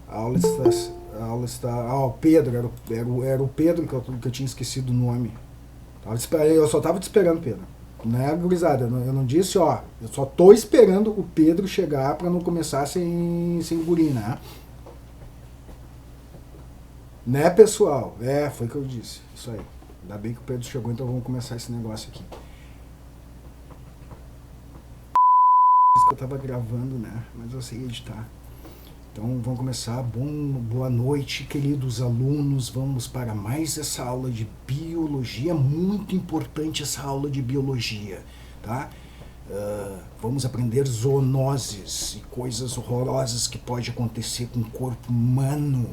A aula está. A aula está. Ah, o Pedro, era o Pedro que eu tinha esquecido o nome. Eu só tava te esperando, Pedro. Não é, gurizada? Eu não disse, ó. Eu só tô esperando o Pedro chegar pra não começar sem guri, né? Né, pessoal? É, foi o que eu disse. Isso aí. Ainda bem que o Pedro chegou, então vamos começar esse negócio aqui. Isso que eu tava gravando, né? Mas eu sei editar. Então vamos começar. Boa noite, queridos alunos. Vamos para mais essa aula de biologia. Muito importante essa aula de biologia, tá? Vamos aprender zoonoses e coisas horrorosas que pode acontecer com o corpo humano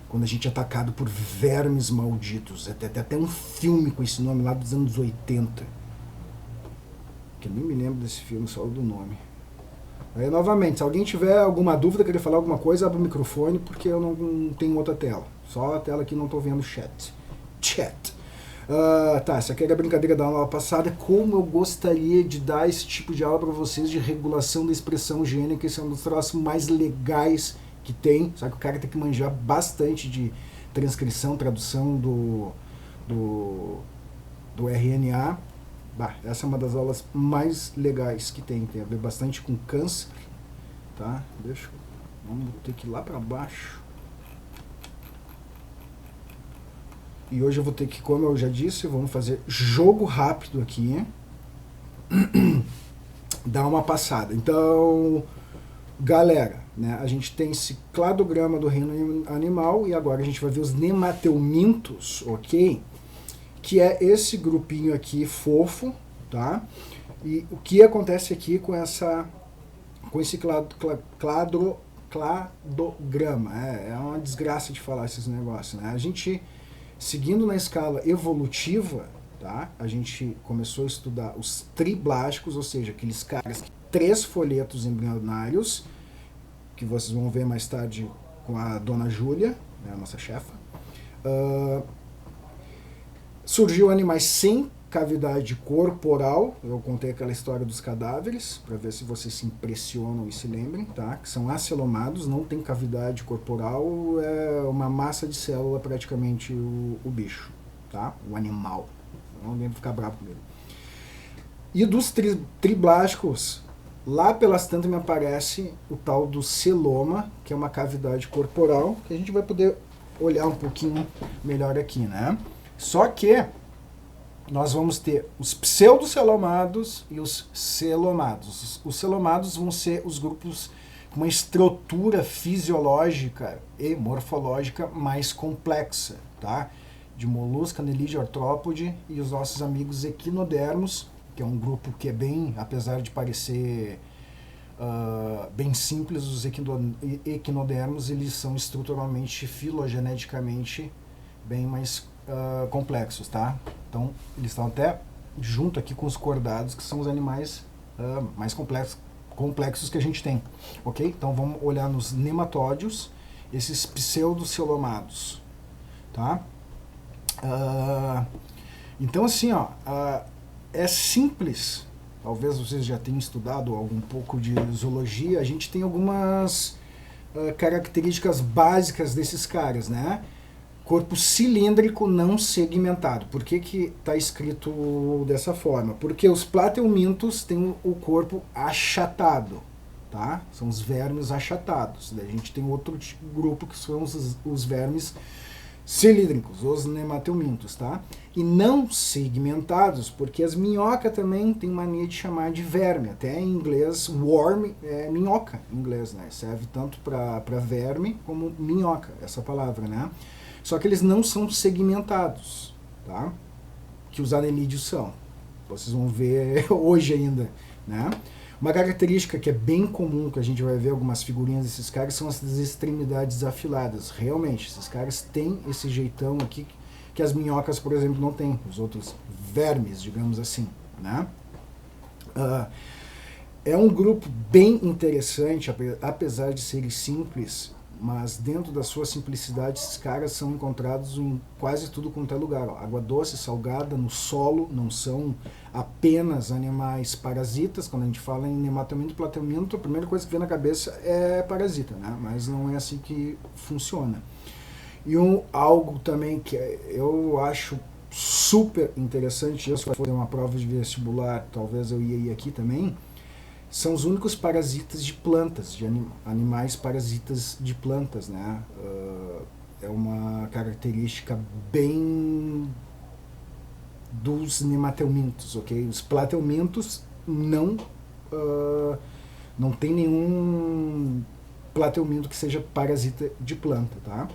quando a gente é atacado por vermes malditos. Tem até um filme com esse nome lá dos anos 80. Que eu nem me lembro desse filme, só do nome. Aí, novamente, se alguém tiver alguma dúvida, querer falar alguma coisa, abre o microfone, porque eu não tenho outra tela. Só a tela que não estou vendo chat. Tá, essa aqui era a brincadeira da aula passada. Como eu gostaria de dar esse tipo de aula para vocês de regulação da expressão gênica. Esse é um dos troços mais legais que tem. Só que o cara tem que manjar bastante de transcrição, tradução do RNA. Bah, essa é uma das aulas mais legais que tem a ver bastante com câncer, tá? Vamos ter que ir lá para baixo. E hoje eu vou ter que, como eu já disse, vamos fazer jogo rápido aqui. Dar uma passada. Então, galera, né, a gente tem esse cladograma do reino animal e agora a gente vai ver os nemateumintos, ok? Que é esse grupinho aqui fofo, tá? E o que acontece aqui com esse cladograma? É uma desgraça de falar esses negócios, né? A gente, seguindo na escala evolutiva, tá? A gente começou a estudar os triblásticos, ou seja, aqueles caras que 3 folhetos embrionários, que vocês vão ver mais tarde com a dona Júlia, né, a nossa chefa. Surgiu animais sem cavidade corporal. Eu contei aquela história dos cadáveres, para ver se vocês se impressionam e se lembrem, tá? Que são acelomados, não tem cavidade corporal, é uma massa de célula praticamente o bicho, tá? O animal. Não lembro ficar bravo comigo. E dos triblásticos, lá pelas tantas me aparece o tal do celoma, que é uma cavidade corporal, que a gente vai poder olhar um pouquinho melhor aqui, né? Só que nós vamos ter os pseudocelomados e os celomados. Os celomados vão ser os grupos com uma estrutura fisiológica e morfológica mais complexa, tá? De molusca, anelídea, artrópode e os nossos amigos equinodermos, que é um grupo que é bem, apesar de parecer bem simples, os equinodermos, eles são estruturalmente, filogeneticamente bem mais complexos, tá? Então, eles estão até junto aqui com os cordados, que são os animais mais complexos que a gente tem, ok? Então, vamos olhar nos nematódios, esses pseudocelomados, tá? Então, assim, ó, é simples. Talvez vocês já tenham estudado algum pouco de zoologia. A gente tem algumas características básicas desses caras, né? Corpo cilíndrico não segmentado. Por que está escrito dessa forma? Porque os plateumintos têm o corpo achatado, tá? São os vermes achatados. Daí a gente tem outro grupo que são os vermes cilíndricos, os nemateumintos, tá? E não segmentados, porque as minhocas também têm mania de chamar de verme. Até em inglês, worm é minhoca em inglês, né? Serve tanto para verme como minhoca, essa palavra, né? Só que eles não são segmentados, tá? Que os anelídeos são. Vocês vão ver hoje ainda, né? Uma característica que é bem comum, que a gente vai ver algumas figurinhas desses caras, são as extremidades afiladas. Realmente, esses caras têm esse jeitão aqui que as minhocas, por exemplo, não têm. Os outros vermes, digamos assim, né? É um grupo bem interessante, apesar de serem simples, mas dentro da sua simplicidade, esses caras são encontrados em quase tudo quanto é lugar. Ó. Água doce, salgada, no solo, não são apenas animais parasitas. Quando a gente fala em nematomínio e platomínio, a primeira coisa que vem na cabeça é parasita, né? Mas não é assim que funciona. E algo também que eu acho super interessante, se eu fazer uma prova de vestibular, talvez eu ia ir aqui também, são os únicos parasitas de plantas, de animais parasitas de plantas, né? É uma característica bem dos nematelmintos, ok? Os platelmintos não tem nenhum platelminto que seja parasita de planta, tá?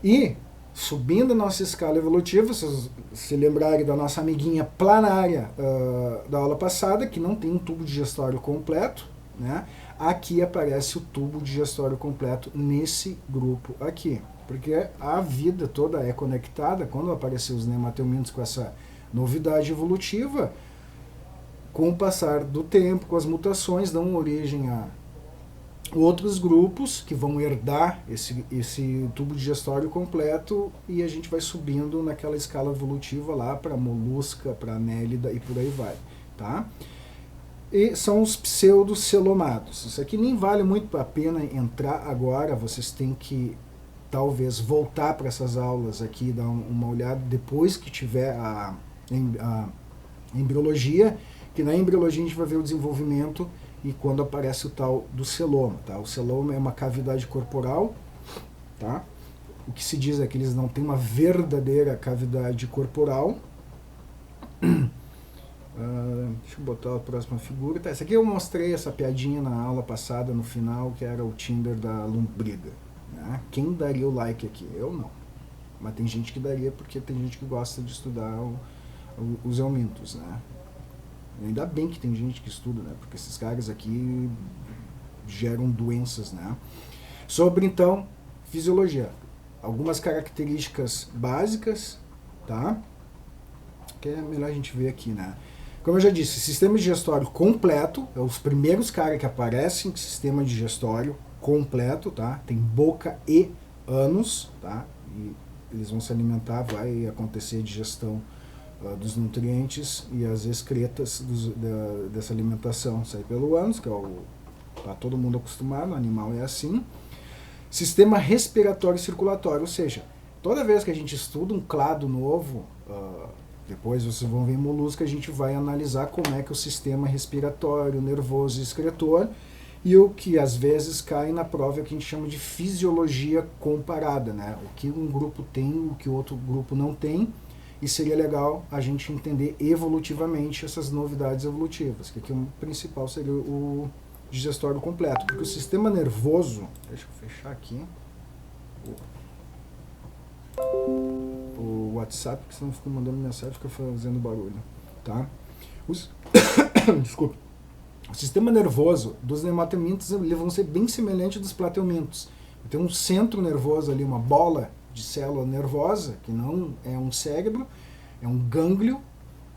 E subindo a nossa escala evolutiva, se lembrarem da nossa amiguinha planária da aula passada, que não tem um tubo digestório completo, né? Aqui aparece o tubo digestório completo nesse grupo aqui, porque a vida toda é conectada. Quando apareceu os nematelmintos com essa novidade evolutiva, com o passar do tempo, com as mutações, dão origem a outros grupos que vão herdar esse tubo digestório completo, e a gente vai subindo naquela escala evolutiva lá para molusca, para anélida e por aí vai, tá? E são os pseudocelomados. Isso aqui nem vale muito a pena entrar agora, vocês têm que talvez voltar para essas aulas aqui, dar uma olhada depois que tiver a embriologia, que na embriologia a gente vai ver o desenvolvimento e quando aparece o tal do celoma, tá? O celoma é uma cavidade corporal, tá? O que se diz é que eles não têm uma verdadeira cavidade corporal. Deixa eu botar a próxima figura. Tá, essa aqui eu mostrei essa piadinha na aula passada, no final, que era o Tinder da lombriga, né? Quem daria o like aqui? Eu não. Mas tem gente que daria, porque tem gente que gosta de estudar os eumintos, né? Ainda bem que tem gente que estuda, né? Porque esses caras aqui geram doenças, né? Sobre, então, fisiologia. Algumas características básicas, tá? Que é melhor a gente ver aqui, né? Como eu já disse, sistema digestório completo, é os primeiros caras que aparecem, sistema digestório completo, tá? Tem boca e ânus, tá? E eles vão se alimentar, vai acontecer digestão dos nutrientes e as excretas dessa alimentação sai pelo ânus, que tá todo mundo acostumado, o animal é assim. Sistema respiratório e circulatório, ou seja, toda vez que a gente estuda um clado novo, depois vocês vão ver em molusca, a gente vai analisar como é que o sistema respiratório, nervoso e excretor, e o que às vezes cai na prova é o que a gente chama de fisiologia comparada, né? O que um grupo tem, o que o outro grupo não tem. E seria legal a gente entender evolutivamente essas novidades evolutivas, que aqui o principal seria o digestório completo, porque o sistema nervoso, deixa eu fechar aqui o WhatsApp, porque senão fica mandando mensagem, fica fazendo barulho, tá? Desculpa. O sistema nervoso dos nematelmintos vão ser bem semelhante dos platelmintos. Tem um centro nervoso ali, uma bola de célula nervosa, que não é um cérebro, é um gânglio,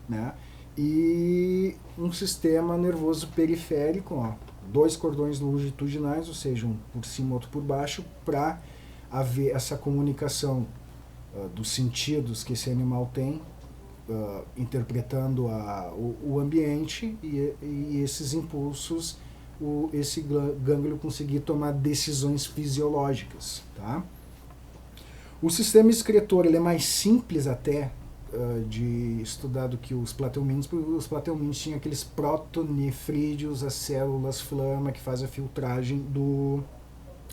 né? E um sistema nervoso periférico, ó, 2 cordões longitudinais, ou seja, um por cima, outro por baixo, para haver essa comunicação dos sentidos que esse animal tem, interpretando o ambiente e esses impulsos, esse gânglio conseguir tomar decisões fisiológicas, tá? O sistema excretor ele é mais simples até de estudar do que os platelmintos, porque os platelmintos tinham aqueles protonefrídeos, as células flama que faz a filtragem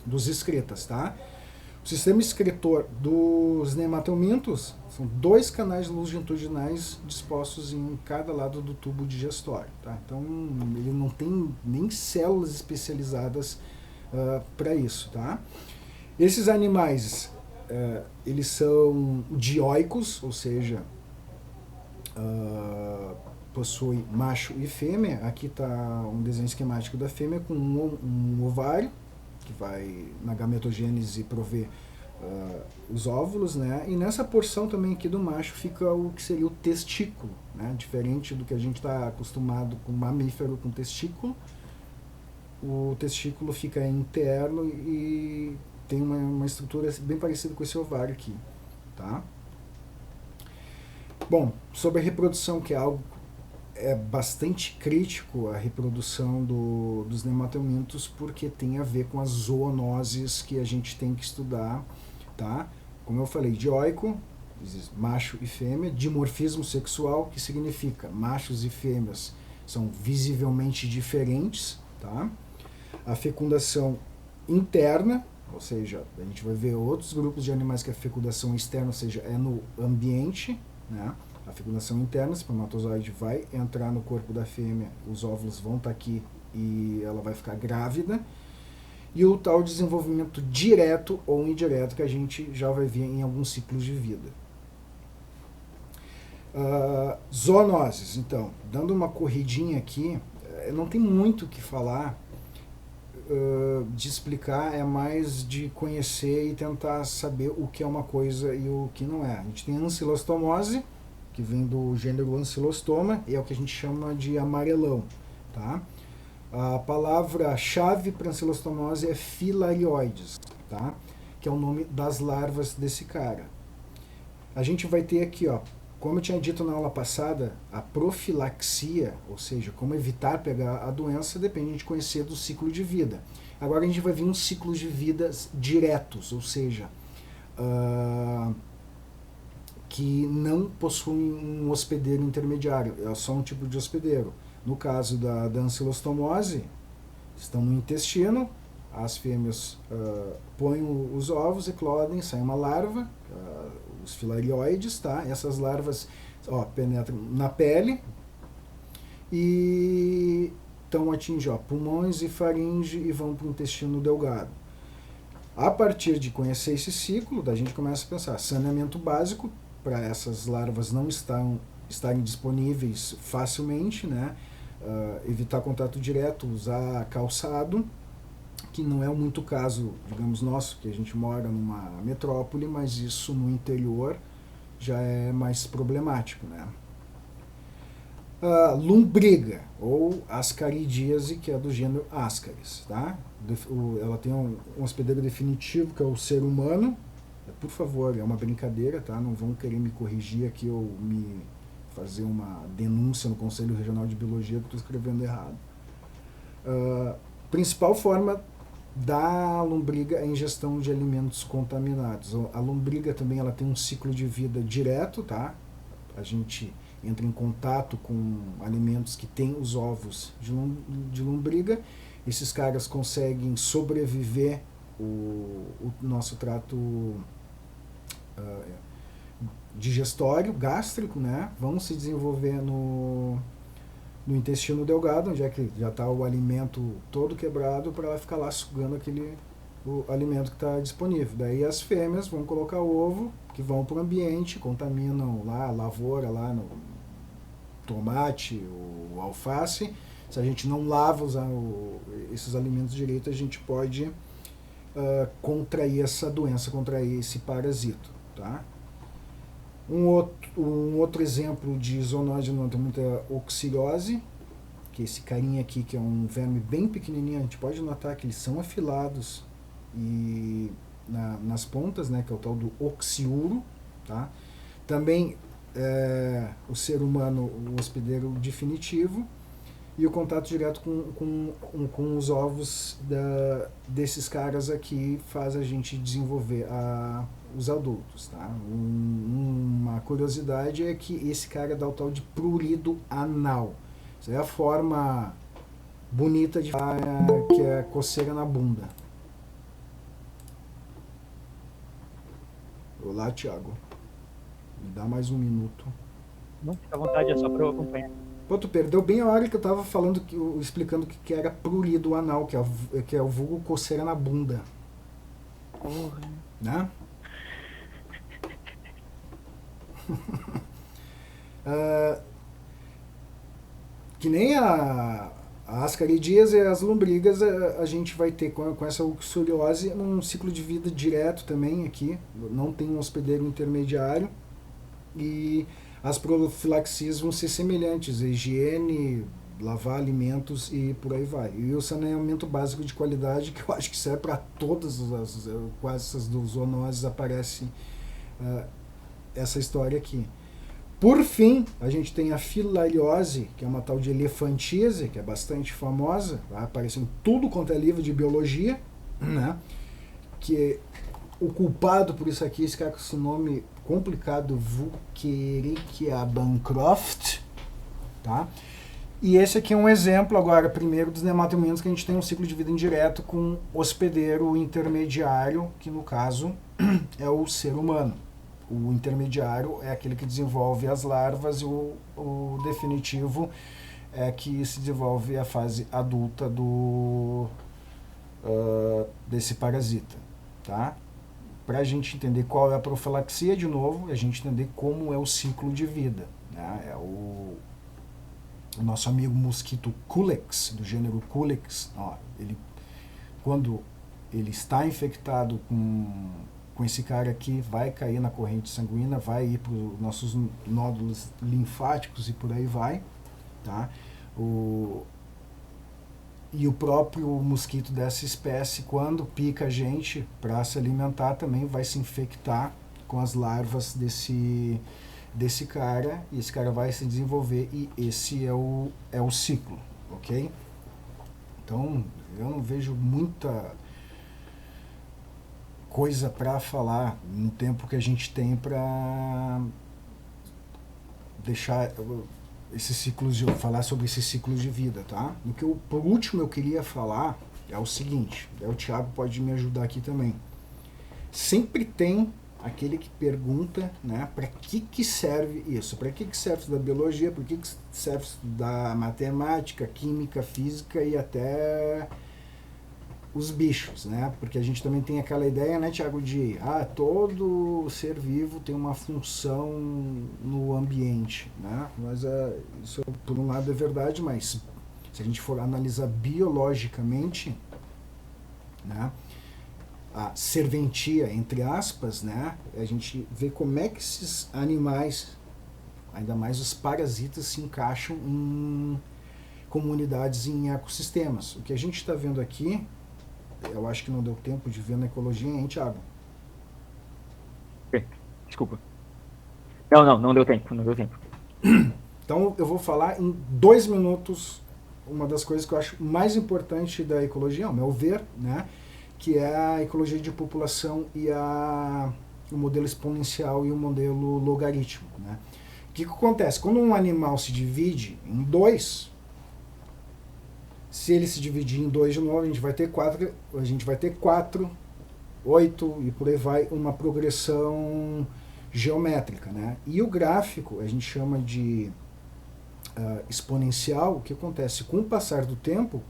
dos excretas, tá? O sistema excretor dos nematelmintos são 2 canais longitudinais dispostos em cada lado do tubo digestório, tá? Então ele não tem nem células especializadas para isso, tá? Esses animais eles são dioicos, ou seja, possui macho e fêmea. Aqui está um desenho esquemático da fêmea com um ovário, que vai na gametogênese prover os óvulos, né? E nessa porção também aqui do macho fica o que seria o testículo, né? Diferente do que a gente está acostumado com mamífero com testículo, o testículo fica interno e tem uma estrutura bem parecida com esse ovário aqui, tá? Bom, sobre a reprodução, que é algo bastante crítico, a reprodução dos nematomintos, porque tem a ver com as zoonoses que a gente tem que estudar, tá? Como eu falei, dioico, macho e fêmea, dimorfismo sexual, que significa machos e fêmeas são visivelmente diferentes, tá? A fecundação interna, ou seja, a gente vai ver outros grupos de animais que a fecundação externa, ou seja, é no ambiente, né? A fecundação interna, o espermatozoide vai entrar no corpo da fêmea, os óvulos vão estar aqui e ela vai ficar grávida. E o tal desenvolvimento direto ou indireto que a gente já vai ver em alguns ciclos de vida. Zoonoses, então, dando uma corridinha aqui, não tem muito o que falar, de explicar, é mais de conhecer e tentar saber o que é uma coisa e o que não é. A gente tem a ancilostomose, que vem do gênero Ancylostoma, e é o que a gente chama de amarelão, tá? A palavra-chave para ancilostomose é filarioides, tá? Que é o nome das larvas desse cara. A gente vai ter aqui, ó, como eu tinha dito na aula passada, a profilaxia, ou seja, como evitar pegar a doença, depende de conhecer do ciclo de vida. Agora a gente vai ver uns ciclos de vida diretos, ou seja, que não possuem um hospedeiro intermediário, é só um tipo de hospedeiro. No caso da ancilostomose, estão no intestino, as fêmeas põem os ovos, eclodem, sai uma larva, os filarioides, tá? Essas larvas penetram na pele e então atingem pulmões e faringe e vão para o intestino delgado. A partir de conhecer esse ciclo, a gente começa a pensar saneamento básico para essas larvas não estarem disponíveis facilmente, né? Evitar contato direto, usar calçado, que não é muito caso, digamos, nosso, que a gente mora numa metrópole, mas isso no interior já é mais problemático, né? Lombriga, ou ascaridíase, que é do gênero Ascaris, tá? Ela tem um hospedeiro definitivo, que é o ser humano. Por favor, é uma brincadeira, tá? Não vão querer me corrigir aqui ou me fazer uma denúncia no Conselho Regional de Biologia que eu estou escrevendo errado. Principal forma da lombriga é a ingestão de alimentos contaminados. A lombriga também ela tem um ciclo de vida direto, tá? A gente entra em contato com alimentos que têm os ovos de lombriga. Esses caras conseguem sobreviver o nosso trato digestório, gástrico, né? Vão se desenvolver no intestino delgado, onde é que já está o alimento todo quebrado, para ela ficar lá sugando o alimento que está disponível. Daí as fêmeas vão colocar o ovo, que vão para o ambiente, contaminam lá a lavoura, lá no tomate, o alface. Se a gente não lava esses alimentos direito, a gente pode contrair essa doença, contrair esse parasito, tá? Um outro exemplo de zoonose no entomito é a oxirose, que é esse carinha aqui, que é um verme bem pequenininho. A gente pode notar que eles são afilados e nas pontas, né, que é o tal do oxiuro, tá? Também o ser humano, o hospedeiro definitivo, e o contato direto com os ovos desses caras aqui faz a gente desenvolver os adultos, tá? Uma curiosidade é que esse cara dá o tal de prurido anal. Isso é a forma bonita de falar, que é coceira na bunda. Olá, Thiago. Me dá mais um minuto. Não, fica à vontade, é só para eu acompanhar. Pô, tu perdeu bem a hora que eu tava falando, explicando o que era prurido anal, que é o vulgo coceira na bunda. Porra. Né? Que nem a ascaridíase e as lombrigas, a gente vai ter com essa uxoriose um ciclo de vida direto também aqui, não tem um hospedeiro intermediário, e as profilaxias vão ser semelhantes, a higiene lavar alimentos e por aí vai. E o saneamento básico de qualidade, que eu acho que serve para todas quase essas zoonoses, aparece essa história aqui. Por fim, a gente tem a filariose, que é uma tal de elefantíase, que é bastante famosa, vai aparecer em tudo quanto é livro de biologia, né? Que o culpado por isso aqui, esse cara com esse nome complicado, Voolkerichia bancroft, tá? E esse aqui é um exemplo, agora, primeiro, dos nematominos que a gente tem um ciclo de vida indireto com hospedeiro intermediário, que no caso é o ser humano. O intermediário é aquele que desenvolve as larvas e o definitivo é que se desenvolve a fase adulta desse parasita, tá? Para a gente entender qual é a profilaxia, de novo, a gente entender como é o ciclo de vida, né? É o nosso amigo mosquito Culex, do gênero Culex, ó, quando ele está infectado com esse cara aqui, vai cair na corrente sanguínea, vai ir para os nossos nódulos linfáticos e por aí vai, tá? E o próprio mosquito dessa espécie, quando pica a gente para se alimentar, também vai se infectar com as larvas desse cara, e esse cara vai se desenvolver, e esse é o ciclo, ok? Então, eu não vejo muita coisa para falar no tempo que a gente tem para deixar esses ciclos falar sobre esses ciclos de vida, tá? O que por último eu queria falar é o seguinte, o Thiago pode me ajudar aqui também. Sempre tem aquele que pergunta, né, para que serve isso? Para que serve da biologia? Para que serve da matemática, química, física e até os bichos, né? Porque a gente também tem aquela ideia, né, Thiago, de todo ser vivo tem uma função no ambiente, né? Mas isso por um lado é verdade, mas se a gente for analisar biologicamente, né, a serventia, entre aspas, né, a gente vê como é que esses animais, ainda mais os parasitas, se encaixam em comunidades, em ecossistemas. O que a gente está vendo aqui, eu acho que não deu tempo de ver na ecologia, hein, Thiago? Desculpa. Não deu tempo, não deu tempo. Então eu vou falar em 2 minutos uma das coisas que eu acho mais importante da ecologia, ao meu ver, né, que é a ecologia de população e o modelo exponencial e o modelo logarítmico, né? O que acontece? Quando um animal se divide em 2, se ele se dividir em 2 de novo, a gente vai ter 4, 8 e por aí vai, uma progressão geométrica, né? E o gráfico a gente chama de exponencial. O que acontece? Com o passar do tempo,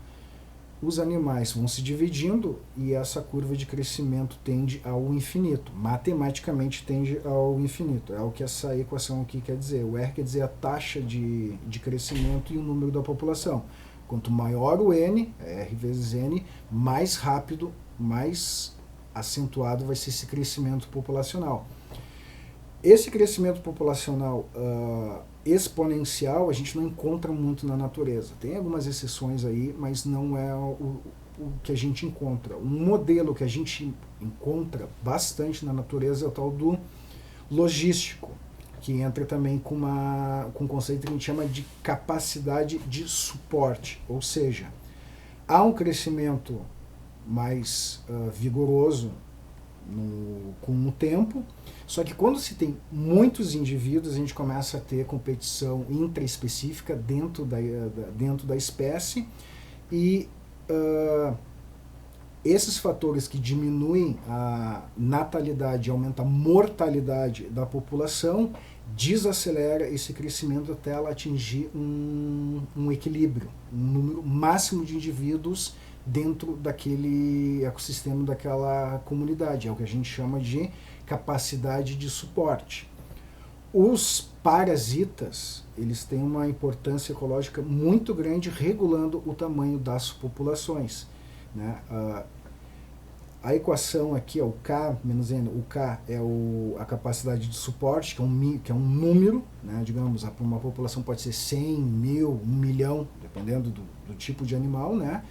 os animais vão se dividindo e essa curva de crescimento tende ao infinito. Matematicamente tende ao infinito. É o que essa equação aqui quer dizer. O R quer dizer a taxa de crescimento e o número da população. Quanto maior o N, R vezes N, mais rápido, mais acentuado vai ser esse crescimento populacional. Esse crescimento populacional exponencial a gente não encontra muito na natureza. Tem algumas exceções aí, mas não é o que a gente encontra. Um modelo que a gente encontra bastante na natureza é o tal do logístico, que entra também com um conceito que a gente chama de capacidade de suporte. Ou seja, há um crescimento mais vigoroso com o tempo, só que quando se tem muitos indivíduos, a gente começa a ter competição intraespecífica dentro da espécie, e esses fatores que diminuem a natalidade e aumentam a mortalidade da população desacelera esse crescimento até ela atingir um equilíbrio, um número máximo de indivíduos dentro daquele ecossistema, daquela comunidade. É o que a gente chama de capacidade de suporte. Os parasitas, eles têm uma importância ecológica muito grande regulando o tamanho das populações, né? A equação aqui é o K menos N. O K é a capacidade de suporte, que é um número, né? Digamos, uma população pode ser 100, 1000, 1 milhão, dependendo do tipo de animal, né?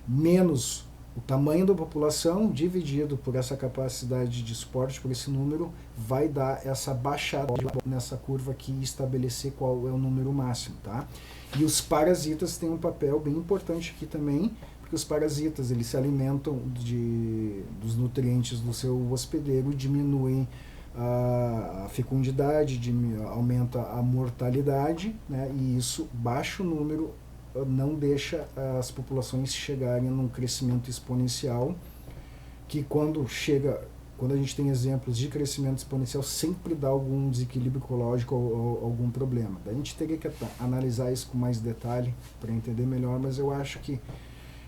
Menos o tamanho da população dividido por essa capacidade de suporte, por esse número, vai dar essa baixada nessa curva aqui e estabelecer qual é o número máximo, tá? E os parasitas têm um papel bem importante aqui também, porque os parasitas eles se alimentam dos nutrientes do seu hospedeiro, diminuem a fecundidade, aumenta a mortalidade, né? E isso, baixo número, não deixa as populações chegarem num crescimento exponencial, que quando a gente tem exemplos de crescimento exponencial, sempre dá algum desequilíbrio ecológico ou algum problema. Daí a gente teria que analisar isso com mais detalhe para entender melhor, mas eu acho que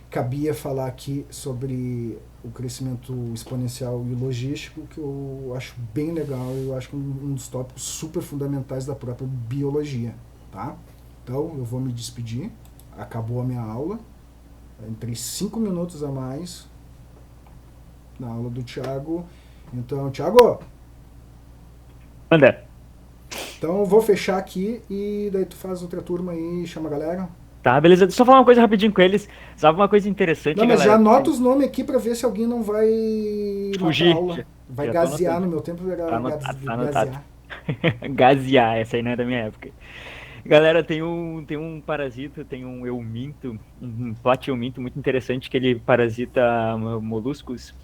cabia falar aqui sobre o crescimento exponencial e logístico, que eu acho bem legal, eu acho que um dos tópicos super fundamentais da própria biologia, tá? Então eu vou me despedir. Acabou a minha aula, entrei 5 minutos a mais na aula do Thiago. Então, Thiago! Anda. Então eu vou fechar aqui e daí tu faz outra turma aí, chama a galera. Tá, beleza. Deixa eu só falar uma coisa rapidinho com eles. Sabe uma coisa interessante, Não, mas galera? já anota os nomes aqui pra ver se alguém não vai Fugir. matar a aula. Vai Já gasear no meu tempo, vai Tá anotado. gasear. Gasear, essa aí não é da minha época. Galera, tem um parasita, tem um euminto, um plateuminto muito interessante, que ele parasita moluscos,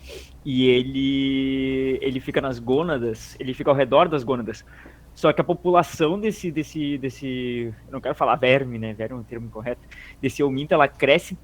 e ele fica nas gônadas, ele fica ao redor das gônadas. Só que a população desse eu não quero falar verme, né? Verme é um termo incorreto. Desse euminto, ela cresce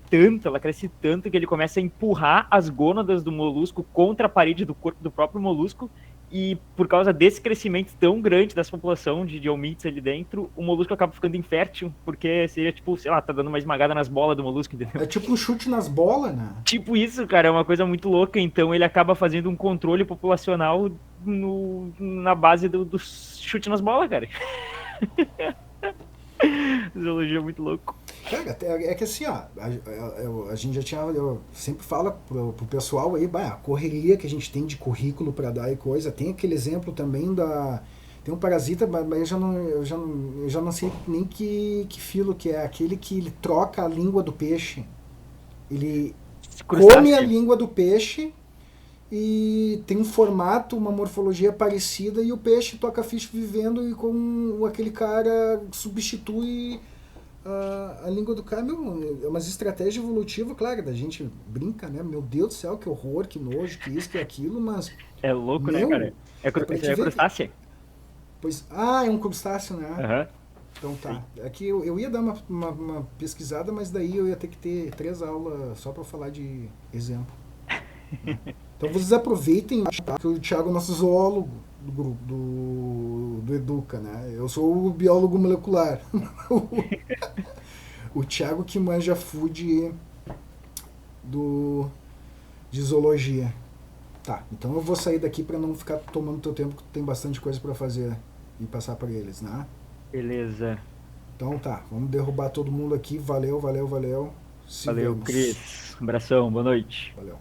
tanto que ele começa a empurrar as gônadas do molusco contra a parede do corpo do próprio molusco. E por causa desse crescimento tão grande dessa população de eumintos ali dentro, o molusco acaba ficando infértil, porque seria tipo, sei lá, tá dando uma esmagada nas bolas do molusco, entendeu? É tipo um chute nas bolas, né? Tipo isso, cara, é uma coisa muito louca. Então ele acaba fazendo um controle populacional na base do chute nas bolas, cara. Zoologia é muito louco. Cara, é que assim, ó, a gente já tinha, eu sempre falo pro pessoal aí, a correria que a gente tem de currículo para dar e coisa, tem aquele exemplo também tem um parasita, mas eu já não sei nem que filo que é, aquele que ele troca a língua do peixe. Ele come a língua do peixe e tem um formato, uma morfologia parecida, e o peixe toca ficha vivendo e com aquele cara substitui a língua do cara. É uma estratégia evolutiva, claro, da gente brinca, né? Meu Deus do céu, que horror, que nojo, que isso, que aquilo, mas... É louco, né, cara? É crustácea? Pois, é um crustáceo, né? Uhum. Então tá. Aqui eu ia dar uma pesquisada, mas daí eu ia ter que ter 3 aulas só para falar de exemplo. Então vocês aproveitem que o Thiago é o nosso zoólogo do grupo do Educa, né? Eu sou o biólogo molecular. O Thiago que manja food de zoologia. Tá, então eu vou sair daqui para não ficar tomando teu tempo, que tem bastante coisa para fazer e passar para eles, né? Beleza. Então tá, vamos derrubar todo mundo aqui. Valeu. Valeu, Cris. Um abração, boa noite. Valeu.